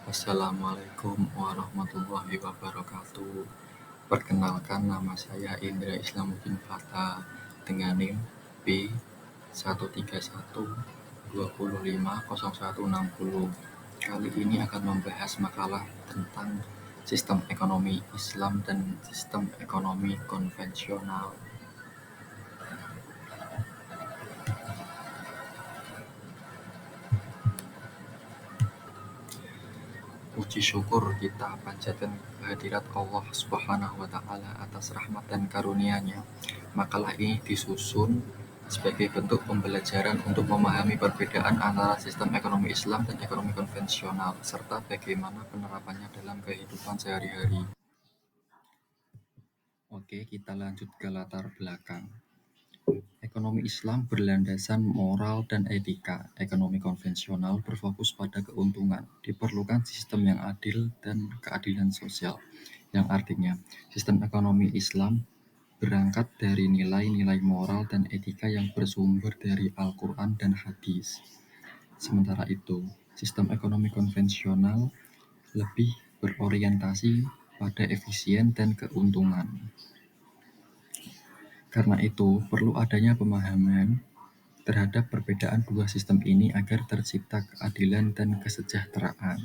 Assalamualaikum warahmatullahi wabarakatuh. Perkenalkan, nama saya Indra Islamuddin Fata dengan NIM B13120500160. Kali ini akan membahas makalah tentang sistem ekonomi Islam dan sistem ekonomi konvensional. Puji syukur kita panjatkan kehadirat Allah Subhanahu wa Ta'ala atas rahmat dan karunia-Nya. Makalah ini disusun sebagai bentuk pembelajaran untuk memahami perbedaan antara sistem ekonomi Islam dan ekonomi konvensional, serta bagaimana penerapannya dalam kehidupan sehari-hari. Oke, kita lanjut ke latar belakang. Ekonomi Islam berlandasan moral dan etika. Ekonomi konvensional berfokus pada keuntungan. Diperlukan sistem yang adil dan keadilan sosial, yang artinya sistem ekonomi Islam berangkat dari nilai-nilai moral dan etika yang bersumber dari Al-Quran dan Hadis. Sementara itu, sistem ekonomi konvensional lebih berorientasi pada efisien dan keuntungan. Karena itu, perlu adanya pemahaman terhadap perbedaan dua sistem ini agar tercipta keadilan dan kesejahteraan.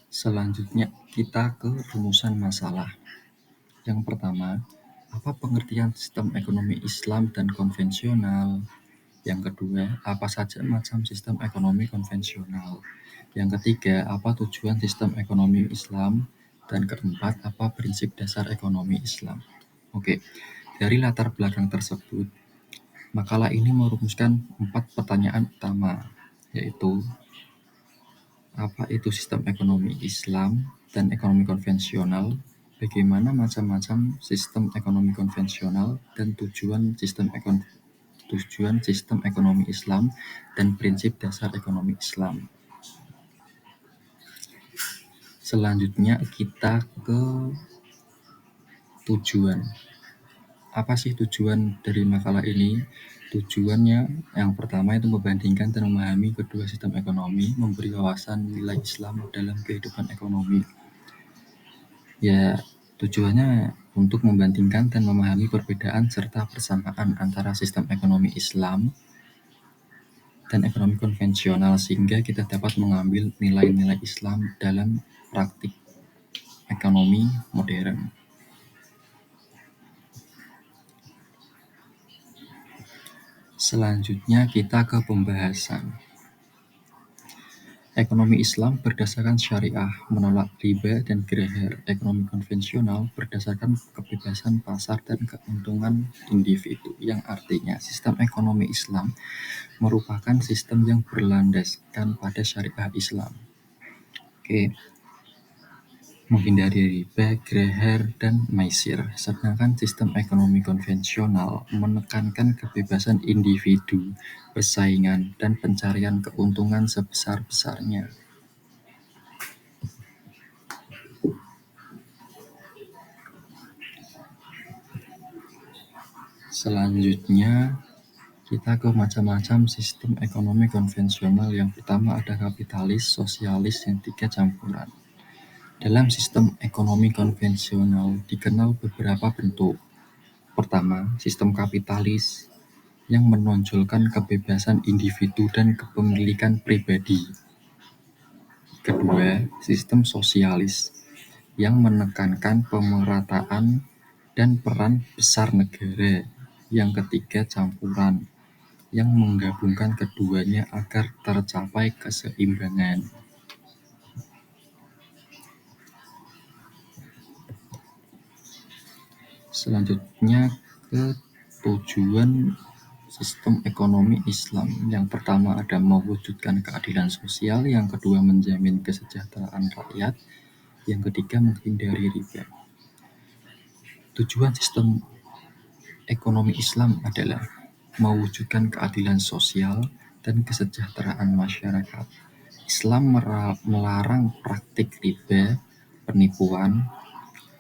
Selanjutnya, kita ke rumusan masalah. Yang pertama, apa pengertian sistem ekonomi Islam dan konvensional? Yang kedua, apa saja macam sistem ekonomi konvensional? Yang ketiga, apa tujuan sistem ekonomi Islam? Dan keempat, apa prinsip dasar ekonomi Islam? Oke, dari latar belakang tersebut, makalah ini merumuskan 4 pertanyaan utama, yaitu apa itu sistem ekonomi Islam dan ekonomi konvensional, bagaimana macam-macam sistem ekonomi konvensional, dan tujuan sistem ekonomi Islam dan prinsip dasar ekonomi Islam. Selanjutnya kita ke tujuan. Apa sih tujuan dari makalah ini? Tujuannya yang pertama itu membandingkan dan memahami kedua sistem ekonomi, memberi wawasan nilai Islam dalam kehidupan ekonomi. Ya, tujuannya untuk membandingkan dan memahami perbedaan serta persamaan antara sistem ekonomi Islam dan ekonomi konvensional sehingga kita dapat mengambil nilai-nilai Islam dalam praktik ekonomi modern. Selanjutnya kita ke pembahasan. Ekonomi Islam berdasarkan syariah, menolak riba dan grahar. Ekonomi konvensional berdasarkan kebebasan pasar dan keuntungan individu, yang artinya sistem ekonomi Islam merupakan sistem yang berlandaskan pada syariah Islam. Oke. Menghindari riba, grahar, dan maisir. Sedangkan sistem ekonomi konvensional menekankan kebebasan individu, persaingan, dan pencarian keuntungan sebesar-besarnya. Selanjutnya, kita ke macam-macam sistem ekonomi konvensional. Yang pertama ada kapitalis, sosialis, yang tiga campuran. Dalam sistem ekonomi konvensional dikenal beberapa bentuk. Pertama, sistem kapitalis yang menonjolkan kebebasan individu dan kepemilikan pribadi. Kedua, sistem sosialis yang menekankan pemerataan dan peran besar negara. Yang ketiga, campuran yang menggabungkan keduanya agar tercapai keseimbangan. Selanjutnya ke tujuan sistem ekonomi Islam. Yang pertama ada mewujudkan keadilan sosial, yang kedua menjamin kesejahteraan rakyat, yang ketiga menghindari riba. Tujuan sistem ekonomi Islam adalah mewujudkan keadilan sosial dan kesejahteraan masyarakat. Islam melarang praktik riba, penipuan,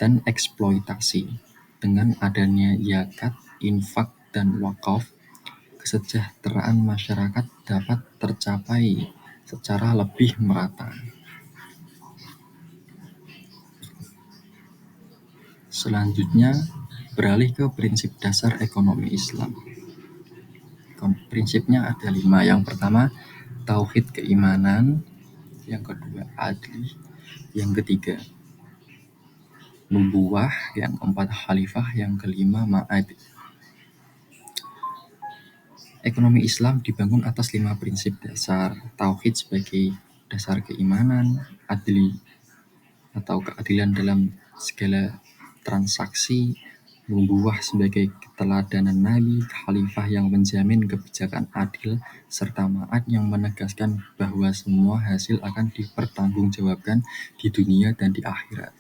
dan eksploitasi. Dengan adanya zakat, infak, dan wakaf, kesejahteraan masyarakat dapat tercapai secara lebih merata. Selanjutnya, beralih ke prinsip dasar ekonomi Islam. Prinsipnya ada 5. Yang pertama, tauhid keimanan. Yang kedua, adli. Yang ketiga, nubuwah. Yang keempat, khalifah. Yang kelima, ma'ad. Ekonomi Islam dibangun atas 5 prinsip dasar. Tauhid sebagai dasar keimanan, adli atau keadilan dalam segala transaksi, nubuwah sebagai keteladanan Nabi, khalifah yang menjamin kebijakan adil, serta ma'ad yang menegaskan bahwa semua hasil akan dipertanggungjawabkan di dunia dan di akhirat.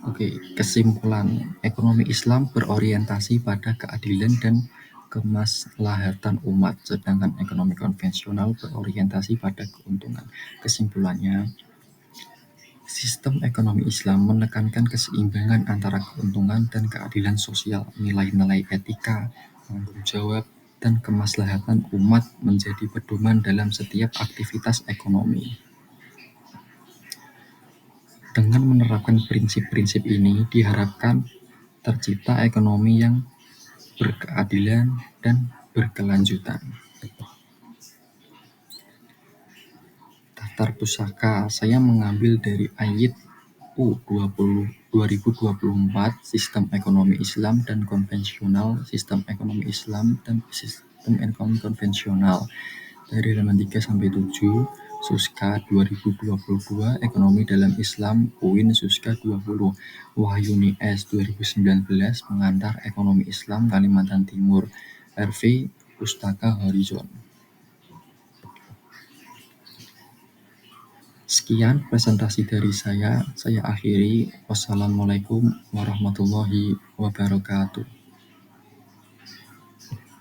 Oke, kesimpulan. Ekonomi Islam berorientasi pada keadilan dan kemaslahatan umat, sedangkan ekonomi konvensional berorientasi pada keuntungan. Kesimpulannya, sistem ekonomi Islam menekankan keseimbangan antara keuntungan dan keadilan sosial, nilai-nilai etika, tanggung jawab, dan kemaslahatan umat menjadi pedoman dalam setiap aktivitas ekonomi. Dengan menerapkan prinsip-prinsip ini, diharapkan tercipta ekonomi yang berkeadilan dan berkelanjutan. Daftar pusaka, saya mengambil dari ayat U20 2024, sistem ekonomi Islam dan konvensional, sistem ekonomi Islam dan sistem ekonomi konvensional. Dari halaman 3 sampai 7, Suska 2022, Ekonomi dalam Islam, UIN Suska 20, Wahyuni S 2019, Pengantar Ekonomi Islam Kalimantan Timur, RV Pustaka Horizon. Sekian presentasi dari saya akhiri. Wassalamualaikum warahmatullahi wabarakatuh.